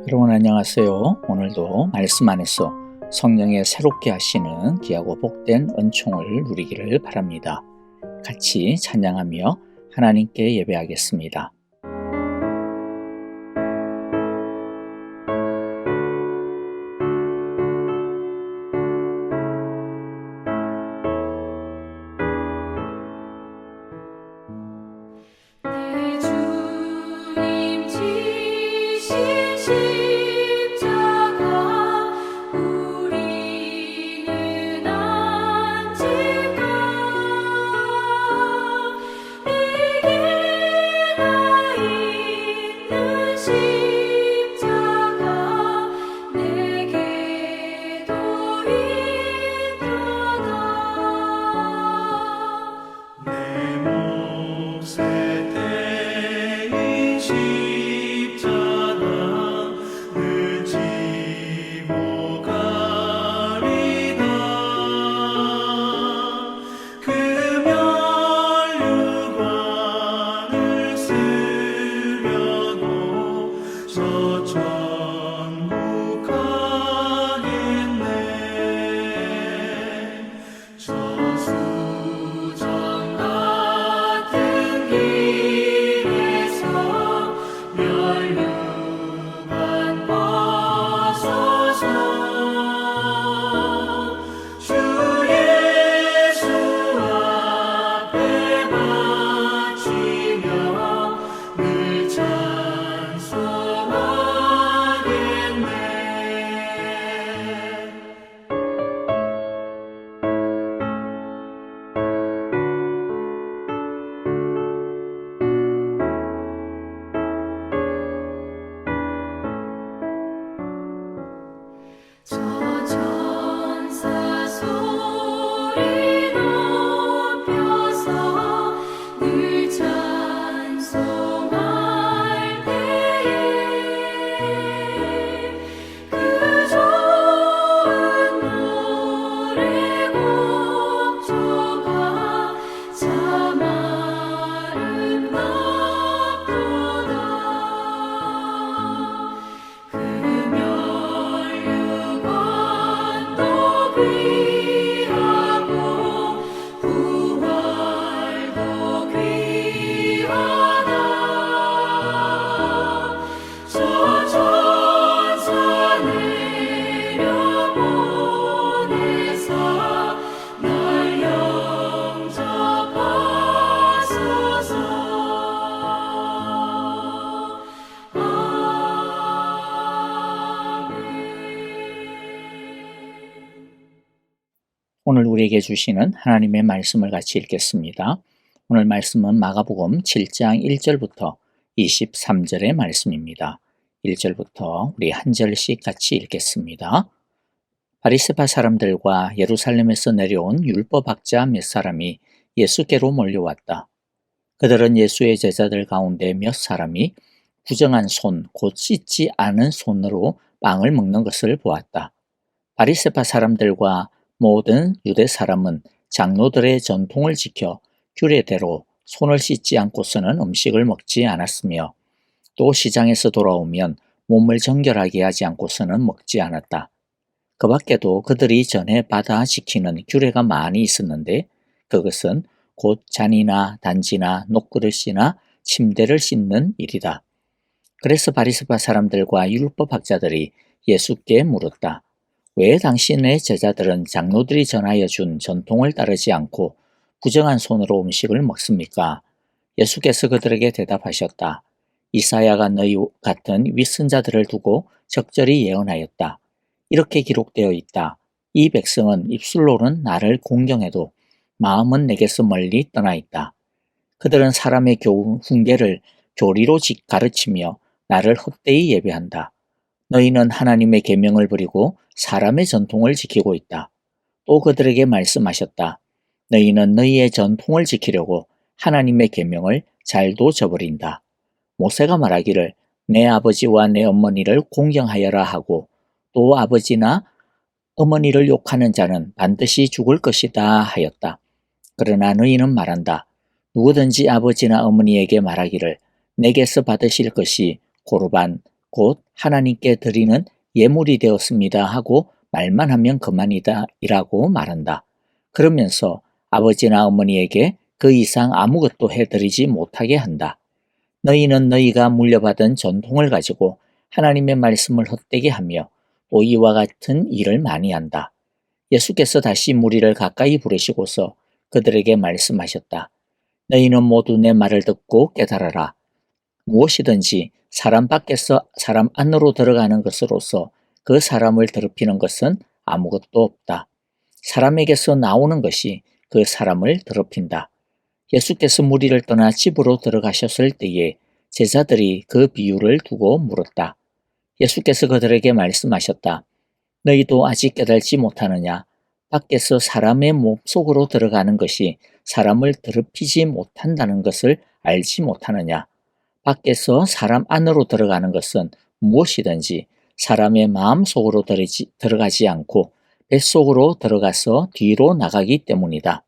여러분 안녕하세요. 오늘도 말씀 안에서 성령의 새롭게 하시는 귀하고 복된 은총을 누리기를 바랍니다. 같이 찬양하며 하나님께 예배하겠습니다. 오늘 우리에게 주시는 하나님의 말씀을 같이 읽겠습니다. 오늘 말씀은 마가복음 7장 1절부터 23절의 말씀입니다. 1절부터 우리 한 절씩 같이 읽겠습니다. 바리새파 사람들과 예루살렘에서 내려온 율법학자 몇 사람이 예수께로 몰려왔다. 그들은 예수의 제자들 가운데 몇 사람이 부정한 손, 곧 씻지 않은 손으로 빵을 먹는 것을 보았다. 바리새파 사람들과 모든 유대 사람은 장로들의 전통을 지켜 규례대로 손을 씻지 않고서는 음식을 먹지 않았으며 또 시장에서 돌아오면 몸을 정결하게 하지 않고서는 먹지 않았다. 그 밖에도 그들이 전에 받아 지키는 규례가 많이 있었는데 그것은 곧 잔이나 단지나 녹그릇이나 침대를 씻는 일이다. 그래서 바리새파 사람들과 율법학자들이 예수께 물었다. 왜 당신의 제자들은 장로들이 전하여 준 전통을 따르지 않고 부정한 손으로 음식을 먹습니까? 예수께서 그들에게 대답하셨다. 이사야가 너희 같은 윗선자들을 두고 적절히 예언하였다. 이렇게 기록되어 있다. 이 백성은 입술로는 나를 공경해도 마음은 내게서 멀리 떠나 있다. 그들은 사람의 훈계를 교리로 가르치며 나를 헛되이 예배한다. 너희는 하나님의 계명을 버리고 사람의 전통을 지키고 있다. 또 그들에게 말씀하셨다. 너희는 너희의 전통을 지키려고 하나님의 계명을 잘도 저버린다. 모세가 말하기를 내 아버지와 내 어머니를 공경하여라 하고 또 아버지나 어머니를 욕하는 자는 반드시 죽을 것이다 하였다. 그러나 너희는 말한다. 누구든지 아버지나 어머니에게 말하기를 내게서 받으실 것이 고르반 곧 하나님께 드리는 예물이 되었습니다 하고 말만 하면 그만이다 이라고 말한다. 그러면서 아버지나 어머니에게 그 이상 아무것도 해드리지 못하게 한다. 너희는 너희가 물려받은 전통을 가지고 하나님의 말씀을 헛되게 하며 또 이와 같은 일을 많이 한다. 예수께서 다시 무리를 가까이 부르시고서 그들에게 말씀하셨다. 너희는 모두 내 말을 듣고 깨달아라. 무엇이든지 사람 밖에서 사람 안으로 들어가는 것으로서 그 사람을 더럽히는 것은 아무것도 없다. 사람에게서 나오는 것이 그 사람을 더럽힌다. 예수께서 무리를 떠나 집으로 들어가셨을 때에 제자들이 그 비유를 두고 물었다. 예수께서 그들에게 말씀하셨다. 너희도 아직 깨달지 못하느냐? 밖에서 사람의 몸 속으로 들어가는 것이 사람을 더럽히지 못한다는 것을 알지 못하느냐? 밖에서 사람 안으로 들어가는 것은 무엇이든지 사람의 마음 속으로 들어가지 않고 뱃속으로 들어가서 뒤로 나가기 때문이다.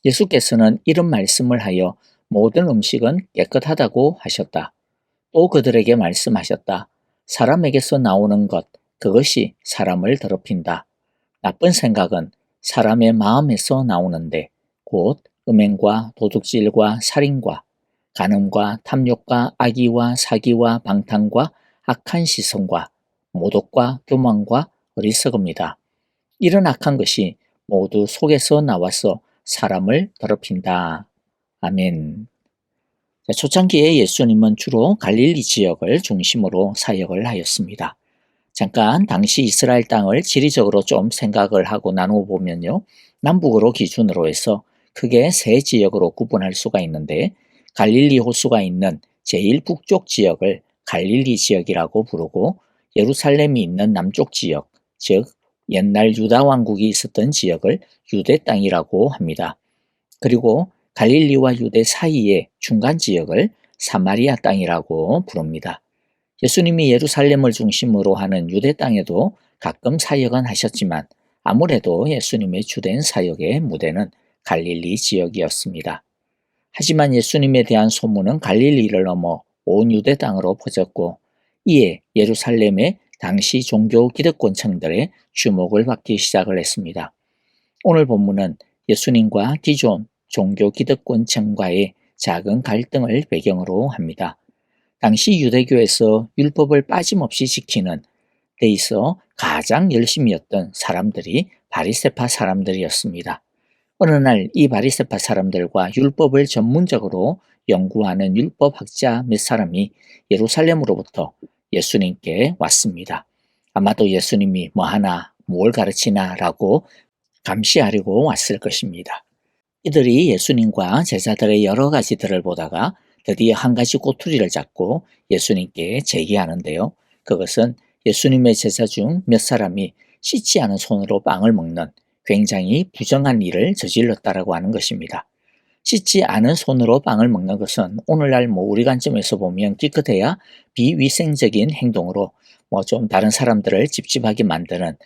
예수께서는 이런 말씀을 하여 모든 음식은 깨끗하다고 하셨다. 또 그들에게 말씀하셨다. 사람에게서 나오는 것, 그것이 사람을 더럽힌다. 나쁜 생각은 사람의 마음에서 나오는데 곧 음행과 도둑질과 살인과 간음과 탐욕과 악의와 사기와 방탕과 악한 시선과 모독과 교만과 어리석음이다. 이런 악한 것이 모두 속에서 나와서 사람을 더럽힌다. 아멘. 초창기에 예수님은 주로 갈릴리 지역을 중심으로 사역을 하였습니다. 잠깐 당시 이스라엘 땅을 지리적으로 좀 생각을 하고 나누어 보면요. 남북으로 기준으로 해서 크게 세 지역으로 구분할 수가 있는데 갈릴리 호수가 있는 제일 북쪽 지역을 갈릴리 지역이라고 부르고 예루살렘이 있는 남쪽 지역, 즉 옛날 유다 왕국이 있었던 지역을 유대 땅이라고 합니다. 그리고 갈릴리와 유대 사이의 중간 지역을 사마리아 땅이라고 부릅니다. 예수님이 예루살렘을 중심으로 하는 유대 땅에도 가끔 사역은 하셨지만 아무래도 예수님의 주된 사역의 무대는 갈릴리 지역이었습니다. 하지만 예수님에 대한 소문은 갈릴리를 넘어 온 유대 땅으로 퍼졌고 이에 예루살렘의 당시 종교 기득권층들의 주목을 받기 시작을 했습니다. 오늘 본문은 예수님과 기존 종교 기득권층과의 작은 갈등을 배경으로 합니다. 당시 유대교에서 율법을 빠짐없이 지키는 데 있어 가장 열심이었던 사람들이 바리새파 사람들이었습니다. 어느 날 이 바리새파 사람들과 율법을 전문적으로 연구하는 율법학자 몇 사람이 예루살렘으로부터 예수님께 왔습니다. 아마도 예수님이 뭐 하나, 뭘 가르치나 라고 감시하려고 왔을 것입니다. 이들이 예수님과 제자들의 여러 가지들을 보다가 드디어 한 가지 꼬투리를 잡고 예수님께 제기하는데요. 그것은 예수님의 제자 중 몇 사람이 씻지 않은 손으로 빵을 먹는 굉장히 부정한 일을 저질렀다라고 하는 것입니다. 씻지 않은 손으로 빵을 먹는 것은 오늘날 우리 관점에서 보면 기껏해야 비위생적인 행동으로 좀 다른 사람들을 찝찝하게 만드는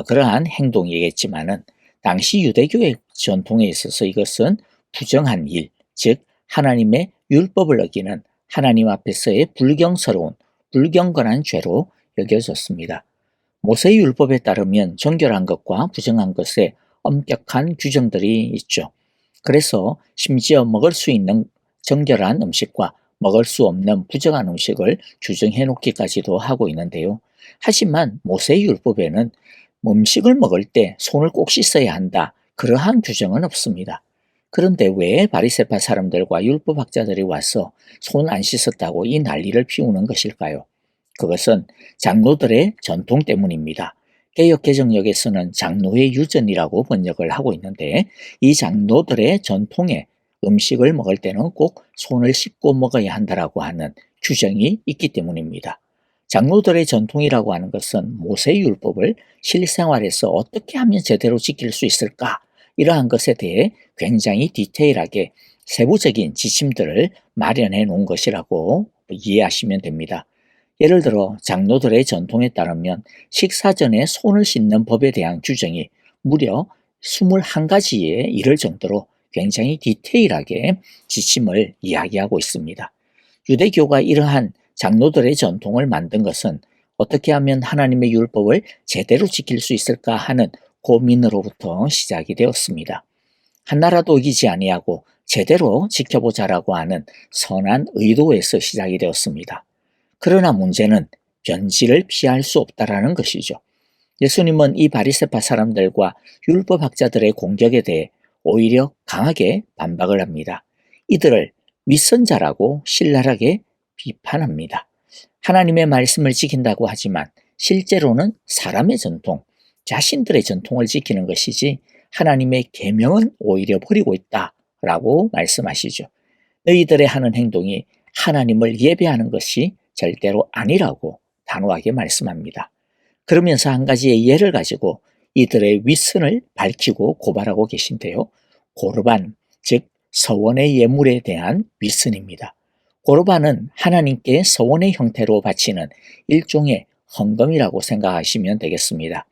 그러한 행동이겠지만은 당시 유대교의 전통에 있어서 이것은 부정한 일, 즉 하나님의 율법을 어기는 하나님 앞에서의 불경스러운, 불경건한 죄로 여겨졌습니다. 모세의 율법에 따르면 정결한 것과 부정한 것에 엄격한 규정들이 있죠. 그래서 심지어 먹을 수 있는 정결한 음식과 먹을 수 없는 부정한 음식을 규정해 놓기까지도 하고 있는데요. 하지만 모세의 율법에는 음식을 먹을 때 손을 꼭 씻어야 한다. 그러한 규정은 없습니다. 그런데 왜 바리새파 사람들과 율법학자들이 와서 손 안 씻었다고 이 난리를 피우는 것일까요? 그것은 장로들의 전통 때문입니다. 개역개정역에서는 장로의 유전이라고 번역을 하고 있는데 이 장로들의 전통에 음식을 먹을 때는 꼭 손을 씻고 먹어야 한다라고 하는 규정이 있기 때문입니다. 장로들의 전통이라고 하는 것은 모세의 율법을 실생활에서 어떻게 하면 제대로 지킬 수 있을까? 이러한 것에 대해 굉장히 디테일하게 세부적인 지침들을 마련해 놓은 것이라고 이해하시면 됩니다. 예를 들어 장로들의 전통에 따르면 식사 전에 손을 씻는 법에 대한 규정이 무려 21가지에 이를 정도로 굉장히 디테일하게 지침을 이야기하고 있습니다. 유대교가 이러한 장로들의 전통을 만든 것은 어떻게 하면 하나님의 율법을 제대로 지킬 수 있을까 하는 고민으로부터 시작이 되었습니다. 한나라도 이기지 아니하고 제대로 지켜보자라고 하는 선한 의도에서 시작이 되었습니다. 그러나 문제는 변질을 피할 수 없다라는 것이죠. 예수님은 이 바리새파 사람들과 율법학자들의 공격에 대해 오히려 강하게 반박을 합니다. 이들을 윗선자라고 신랄하게 비판합니다. 하나님의 말씀을 지킨다고 하지만 실제로는 사람의 전통, 자신들의 전통을 지키는 것이지 하나님의 계명은 오히려 버리고 있다라고 말씀하시죠. 너희들의 하는 행동이 하나님을 예배하는 것이 절대로 아니라고 단호하게 말씀합니다. 그러면서 한 가지의 예를 가지고 이들의 윗선을 밝히고 고발하고 계신데요. 고르반, 즉 서원의 예물에 대한 윗선입니다. 고르반은 하나님께 서원의 형태로 바치는 일종의 헌금이라고 생각하시면 되겠습니다.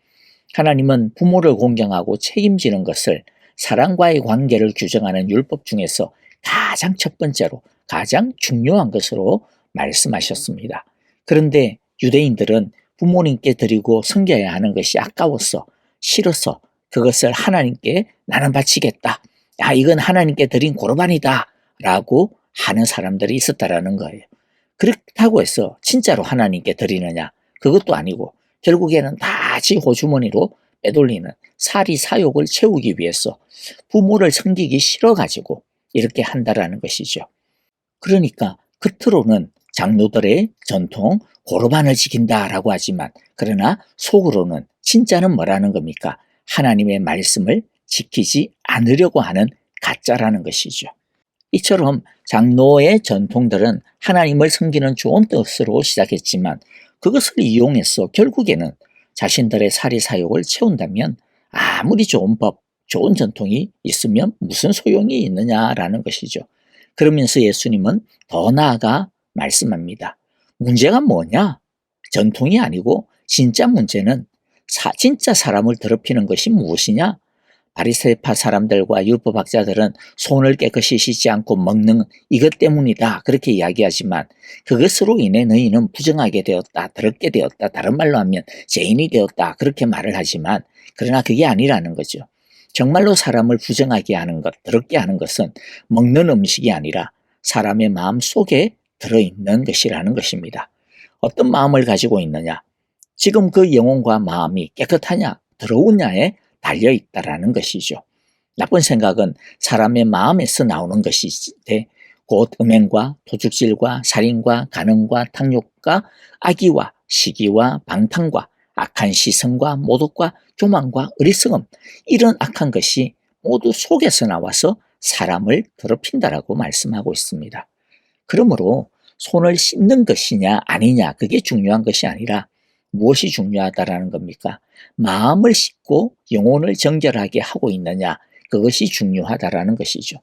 하나님은 부모를 공경하고 책임지는 것을 사랑과의 관계를 규정하는 율법 중에서 가장 첫 번째로 가장 중요한 것으로 말씀하셨습니다. 그런데 유대인들은 부모님께 드리고 섬겨야 하는 것이 아까워서 싫어서 그것을 하나님께 나는 바치겠다. 이건 하나님께 드린 고르반이다 라고 하는 사람들이 있었다라는 거예요. 그렇다고 해서 진짜로 하나님께 드리느냐? 그것도 아니고 결국에는 다 지 호주머니로 빼돌리는 사리 사욕을 채우기 위해서 부모를 섬기기 싫어가지고 이렇게 한다라는 것이죠. 그러니까 겉으로는 장로들의 전통 고르반을 지킨다라고 하지만 그러나 속으로는 진짜는 뭐라는 겁니까? 하나님의 말씀을 지키지 않으려고 하는 가짜라는 것이죠. 이처럼 장로의 전통들은 하나님을 섬기는 좋은 뜻으로 시작했지만 그것을 이용해서 결국에는 자신들의 사리 사욕을 채운다면 아무리 좋은 법, 좋은 전통이 있으면 무슨 소용이 있느냐라는 것이죠. 그러면서 예수님은 더 나아가 말씀합니다. 문제가 뭐냐? 전통이 아니고 진짜 문제는 진짜 사람을 더럽히는 것이 무엇이냐? 바리새파 사람들과 율법학자들은 손을 깨끗이 씻지 않고 먹는 이것 때문이다 그렇게 이야기하지만 그것으로 인해 너희는 부정하게 되었다, 더럽게 되었다, 다른 말로 하면 죄인이 되었다 그렇게 말을 하지만 그러나 그게 아니라는 거죠. 정말로 사람을 부정하게 하는 것, 더럽게 하는 것은 먹는 음식이 아니라 사람의 마음 속에 들어있는 것이라는 것입니다. 어떤 마음을 가지고 있느냐? 지금 그 영혼과 마음이 깨끗하냐, 더러우냐에 달려있다라는 것이죠. 나쁜 생각은 사람의 마음에서 나오는 것이되 곧 음행과 도둑질과 살인과 간음과 탕욕과 악의와 시기와 방탕과 악한 시선과 모독과 교만과 어리석음 이런 악한 것이 모두 속에서 나와서 사람을 더럽힌다라고 말씀하고 있습니다. 그러므로 손을 씻는 것이냐 아니냐 그게 중요한 것이 아니라 무엇이 중요하다라는 겁니까? 마음을 씻고 영혼을 정결하게 하고 있느냐 그것이 중요하다라는 것이죠.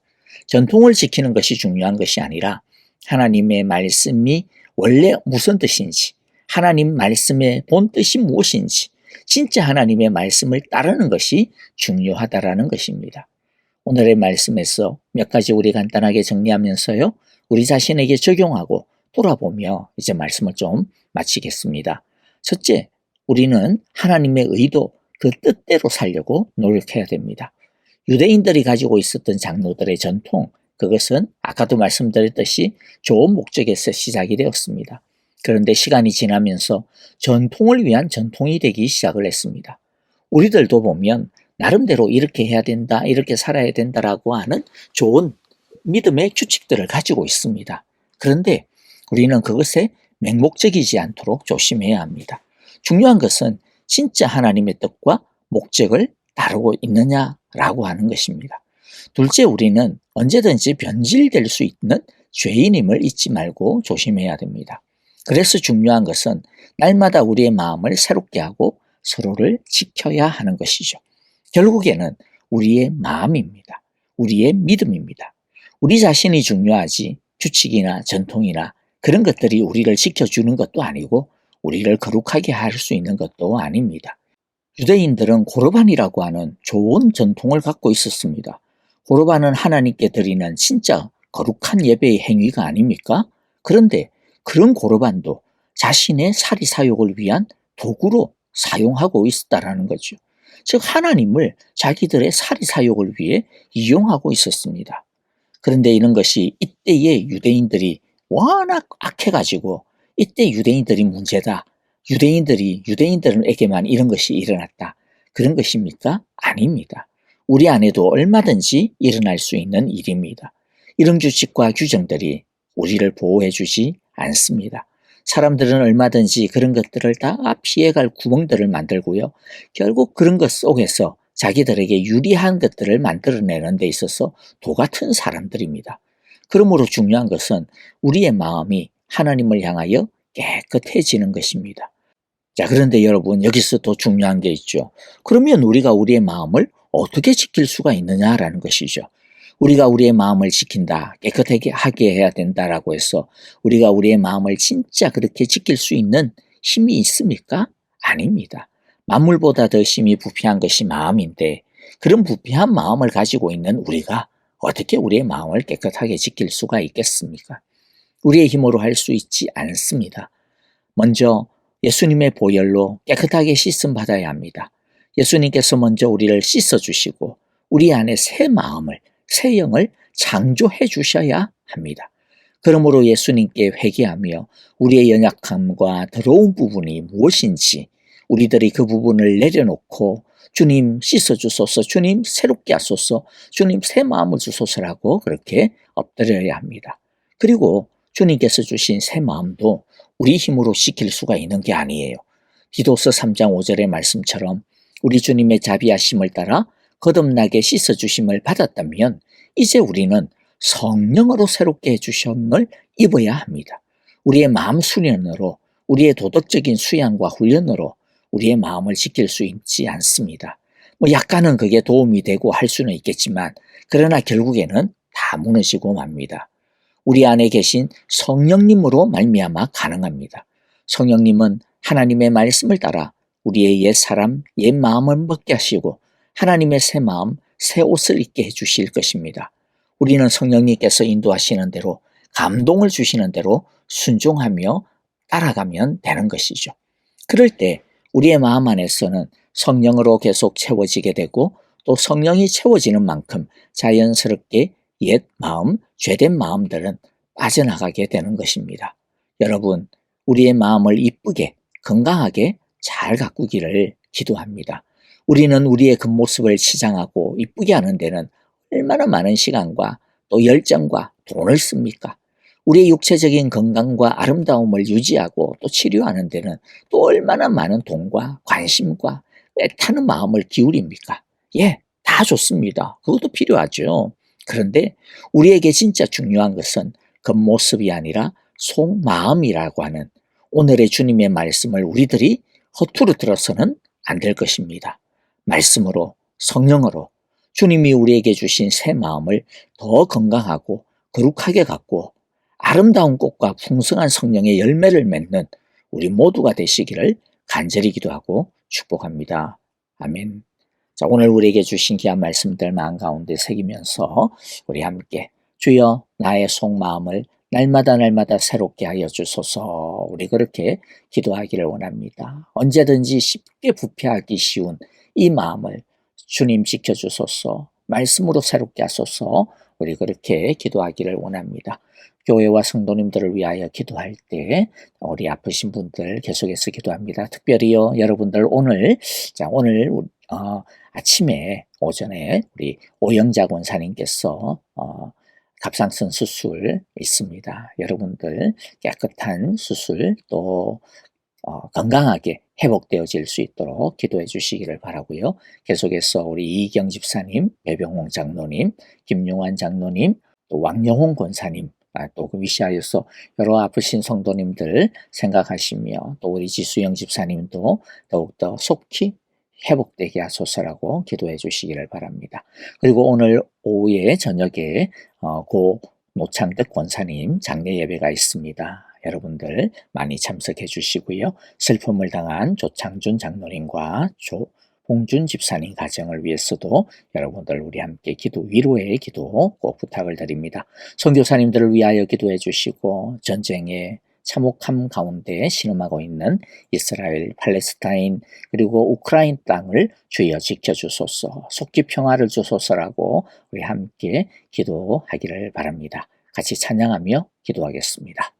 전통을 지키는 것이 중요한 것이 아니라 하나님의 말씀이 원래 무슨 뜻인지 하나님 말씀의 본 뜻이 무엇인지 진짜 하나님의 말씀을 따르는 것이 중요하다라는 것입니다. 오늘의 말씀에서 몇 가지 우리 간단하게 정리하면서요. 우리 자신에게 적용하고 돌아보며 이제 말씀을 좀 마치겠습니다. 첫째, 우리는 하나님의 의도, 그 뜻대로 살려고 노력해야 됩니다. 유대인들이 가지고 있었던 장로들의 전통, 그것은 아까도 말씀드렸듯이 좋은 목적에서 시작이 되었습니다. 그런데 시간이 지나면서 전통을 위한 전통이 되기 시작을 했습니다. 우리들도 보면 나름대로 이렇게 해야 된다, 이렇게 살아야 된다라고 하는 좋은 믿음의 규칙들을 가지고 있습니다. 그런데 우리는 그것에 맹목적이지 않도록 조심해야 합니다. 중요한 것은 진짜 하나님의 뜻과 목적을 다루고 있느냐라고 하는 것입니다. 둘째, 우리는 언제든지 변질될 수 있는 죄인임을 잊지 말고 조심해야 됩니다. 그래서 중요한 것은 날마다 우리의 마음을 새롭게 하고 서로를 지켜야 하는 것이죠. 결국에는 우리의 마음입니다. 우리의 믿음입니다. 우리 자신이 중요하지 규칙이나 전통이나 그런 것들이 우리를 지켜주는 것도 아니고 우리를 거룩하게 할 수 있는 것도 아닙니다. 유대인들은 고르반이라고 하는 좋은 전통을 갖고 있었습니다. 고르반은 하나님께 드리는 진짜 거룩한 예배의 행위가 아닙니까? 그런데 그런 고르반도 자신의 사리 사욕을 위한 도구로 사용하고 있었다라는 거죠. 즉 하나님을 자기들의 사리 사욕을 위해 이용하고 있었습니다. 그런데 이런 것이 이때의 유대인들이 워낙 악해가지고 이때 유대인들이 문제다. 유대인들에게만 이런 것이 일어났다. 그런 것입니까? 아닙니다. 우리 안에도 얼마든지 일어날 수 있는 일입니다. 이런 규칙과 규정들이 우리를 보호해 주지 않습니다. 사람들은 얼마든지 그런 것들을 다 피해갈 구멍들을 만들고요. 결국 그런 것 속에서 자기들에게 유리한 것들을 만들어내는 데 있어서 도 같은 사람들입니다. 그러므로 중요한 것은 우리의 마음이 하나님을 향하여 깨끗해지는 것입니다. 자, 그런데 여러분 여기서 더 중요한 게 있죠. 그러면 우리가 우리의 마음을 어떻게 지킬 수가 있느냐라는 것이죠. 우리가 우리의 마음을 지킨다, 깨끗하게 하게 해야 된다라고 해서 우리가 우리의 마음을 진짜 그렇게 지킬 수 있는 힘이 있습니까? 아닙니다. 만물보다 더 심히 부패한 것이 마음인데 그런 부패한 마음을 가지고 있는 우리가 어떻게 우리의 마음을 깨끗하게 지킬 수가 있겠습니까? 우리의 힘으로 할 수 있지 않습니다. 먼저 예수님의 보혈로 깨끗하게 씻음 받아야 합니다. 예수님께서 먼저 우리를 씻어 주시고 우리 안에 새 마음을, 새 영을 창조해 주셔야 합니다. 그러므로 예수님께 회개하며 우리의 연약함과 더러운 부분이 무엇인지 우리들이 그 부분을 내려놓고 주님 씻어 주소서, 주님 새롭게 하소서, 주님 새 마음을 주소서라고 그렇게 엎드려야 합니다. 그리고 주님께서 주신 새 마음도 우리 힘으로 지킬 수가 있는 게 아니에요. 디도서 3장 5절의 말씀처럼 우리 주님의 자비하심을 따라 거듭나게 씻어주심을 받았다면 이제 우리는 성령으로 새롭게 해주심을 입어야 합니다. 우리의 마음 수련으로, 우리의 도덕적인 수양과 훈련으로 우리의 마음을 지킬 수 있지 않습니다. 약간은 그게 도움이 되고 할 수는 있겠지만 그러나 결국에는 다 무너지고 맙니다. 우리 안에 계신 성령님으로 말미암아 가능합니다. 성령님은 하나님의 말씀을 따라 우리의 옛 사람, 옛 마음을 먹게 하시고 하나님의 새 마음, 새 옷을 입게 해주실 것입니다. 우리는 성령님께서 인도하시는 대로 감동을 주시는 대로 순종하며 따라가면 되는 것이죠. 그럴 때 우리의 마음 안에서는 성령으로 계속 채워지게 되고 또 성령이 채워지는 만큼 자연스럽게 옛 마음, 죄된 마음들은 빠져나가게 되는 것입니다. 여러분, 우리의 마음을 이쁘게, 건강하게 잘 가꾸기를 기도합니다. 우리는 우리의 겉모습을 치장하고 이쁘게 하는 데는 얼마나 많은 시간과 또 열정과 돈을 씁니까? 우리의 육체적인 건강과 아름다움을 유지하고 또 치료하는 데는 또 얼마나 많은 돈과 관심과 애타는 마음을 기울입니까? 예, 다 좋습니다. 그것도 필요하죠. 그런데 우리에게 진짜 중요한 것은 겉모습이 아니라 속마음이라고 하는 오늘의 주님의 말씀을 우리들이 허투루 들어서는 안 될 것입니다. 말씀으로, 성령으로 주님이 우리에게 주신 새 마음을 더 건강하고 거룩하게 갖고 아름다운 꽃과 풍성한 성령의 열매를 맺는 우리 모두가 되시기를 간절히 기도하고 축복합니다. 아멘. 자, 오늘 우리에게 주신 귀한 말씀들 마음 가운데 새기면서 우리 함께 주여 나의 속마음을 날마다 새롭게 하여 주소서. 우리 그렇게 기도하기를 원합니다. 언제든지 쉽게 부패하기 쉬운 이 마음을 주님 지켜주소서. 말씀으로 새롭게 하소서. 우리 그렇게 기도하기를 원합니다. 교회와 성도님들을 위하여 기도할 때 우리 아프신 분들 계속해서 기도합니다. 특별히요 여러분들 오늘 아침에 오전에 우리 오영자 권사님께서 갑상선 수술 있습니다. 여러분들 깨끗한 수술 또 건강하게 회복되어질 수 있도록 기도해 주시기를 바라고요. 계속해서 우리 이경 집사님, 배병홍 장로님, 김용환 장로님, 또 왕영홍 권사님 또 그 위시하여서 여러 아프신 성도님들 생각하시며 또 우리 지수영 집사님도 더욱더 속히 회복되게 하소서라고 기도해 주시기를 바랍니다. 그리고 오늘 오후에 저녁에 고 노창득 권사님 장례 예배가 있습니다. 여러분들 많이 참석해 주시고요. 슬픔을 당한 조창준 장로님과 조봉준 집사님 가정을 위해서도 여러분들 우리 함께 위로의 기도 꼭 부탁을 드립니다. 선교사님들을 위하여 기도해 주시고 전쟁에 참혹함 가운데 신음하고 있는 이스라엘, 팔레스타인 그리고 우크라이나 땅을 주여 지켜주소서, 속기 평화를 주소서라고 우리 함께 기도하기를 바랍니다. 같이 찬양하며 기도하겠습니다.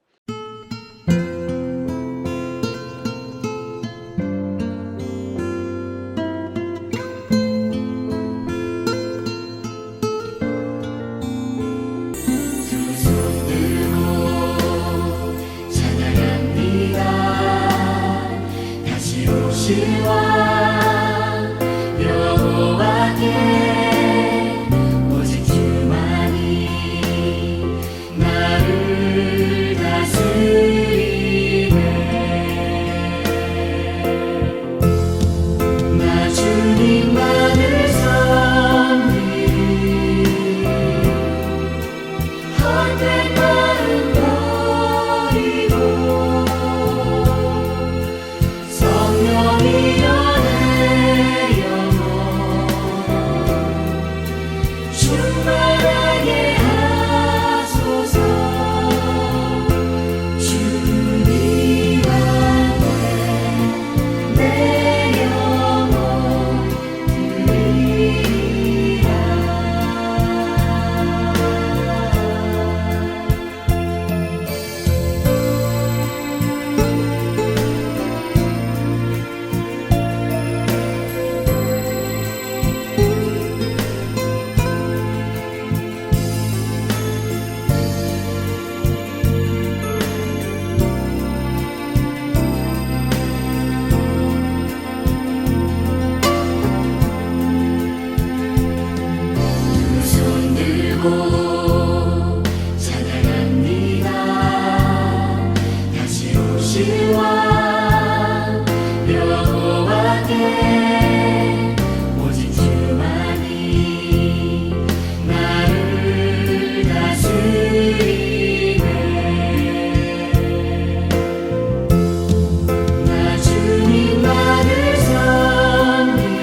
오직 주만이 나를 다스리네. 나 주님만을 섬기리. 헛된 마음 버리고 성령이여 충만하게 하소서. 주님 앞에 내 영혼 드리라. 찬양합니다. 다시 오실 왕 여호와께 오직 주만이 나를 다스리네. 나 주님만을 섬기리.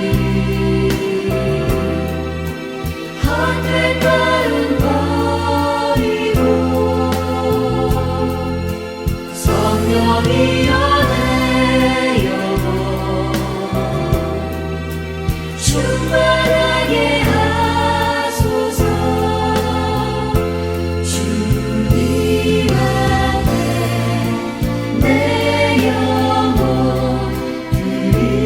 헛된 마음 버리고 성령이여 내 영혼 충만하게 하소서. 주님 앞에 내 영혼 드리라.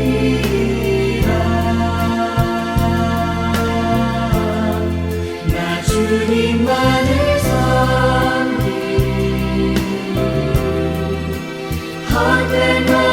나 주님만을 섬기리. 헛된 마음